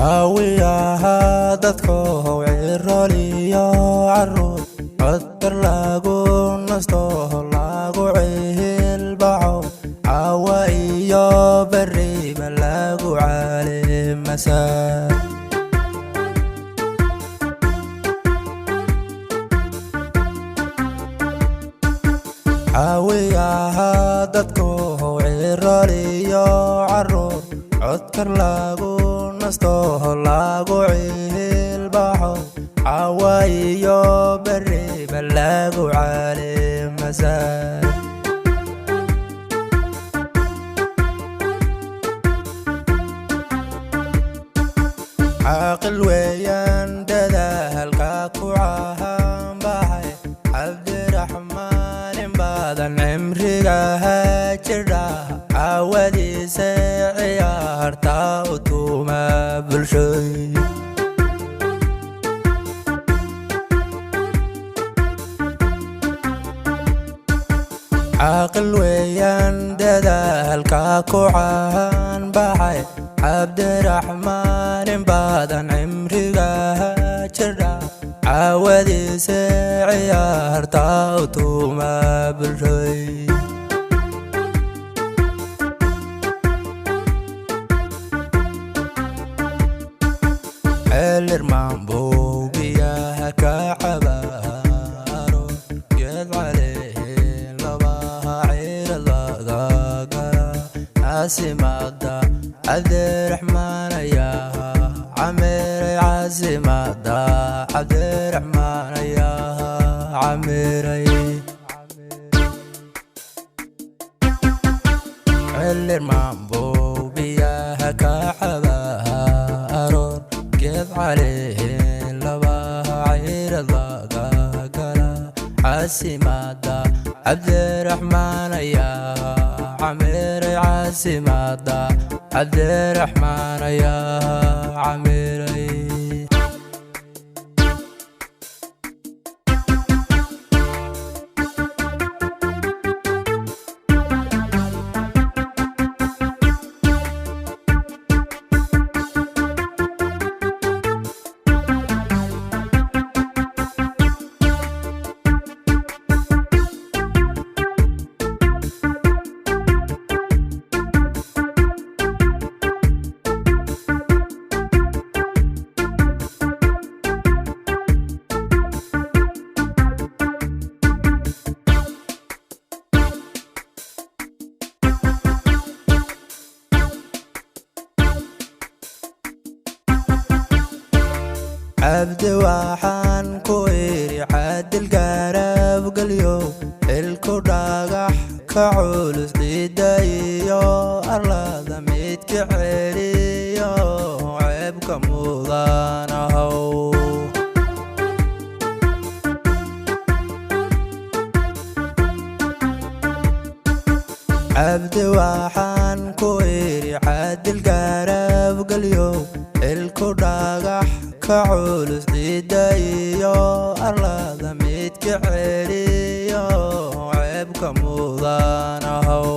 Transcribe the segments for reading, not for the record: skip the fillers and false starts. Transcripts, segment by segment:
caawiyaha dadka howciroliyo caruur codkar lagu nasto lagu ciilbaxo caawa iyo beriba lagu caalimasaa caawiyaha dadka howciroliyo caruur codkar lagu nasto lagu ciilbaxo caawa iyo beriba lagu caalimasaa caaqil weeyaan dadaalka ku caanbaxay cabdiraxmaan in badan cimriga jira caawadiisa ciyaarta u tuuma bulshoy caaqil weeyaan dadaalka ku caanbaxay cabdiraxmaan in badan cimriga jira caawadiisa ciyaarta u tuuma bulshoy xilirmaan buu biyaha ka cabaaro geed caleyn labaha ciira laga gala caasimada cabdiraxmaan ayaha camiray caasimada cabdiraxmaan ayaha camiray xilirmaan buu biyaha ka cabaaro geed caleyn labaha ciira laga gala caasimada cabdiraxmaan ayaha camiray caasimada cabdiraxmaan ayaha camiray cabdi waxaan ku iri caadil garab galyo ilku dhagax ka culus ciidda iyo arlada midka celiyo ceebka mudanahow cabdi waxaan ku iri caadil garab galyo ilku dhagax ka culus ciidda iyo arlada midka celiyo ceebka mudanahow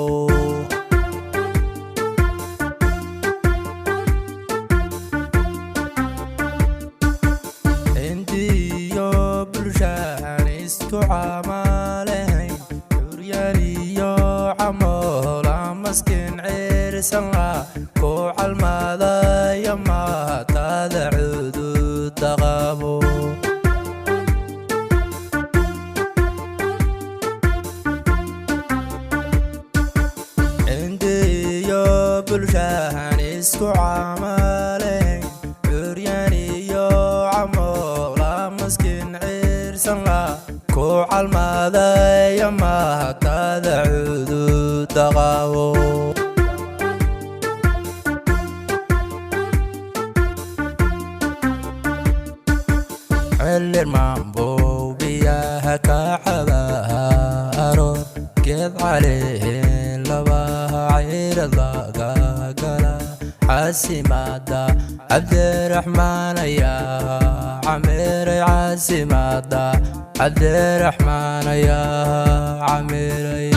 intiyo bulshaan isku caamalehayn curyaan iyo camoola maskin ciirsan la ku calmadaya maatada cudud qabo indiyo bulshaan isku caamaleyn curyaan iyo camoola maskin ciirsan la ku calmadaya maatada cudud qabo xilirmaan buu biyaha ka cabaaro geed caleyn labaha ciira laga gala caasimada cabdiraxmaan ayaha camiray caasimada cabdiraxmaan ayaha camiray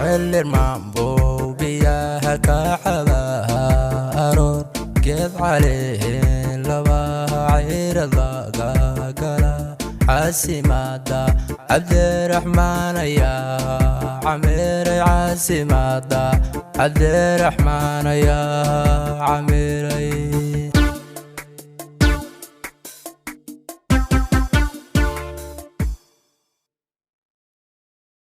xilirmaan buu biyaha كعبها أرور قد عليه لبها عير الضاقة عاصمة عبد الرحمن يا عمير عاصمة عبد الرحمن يا عمير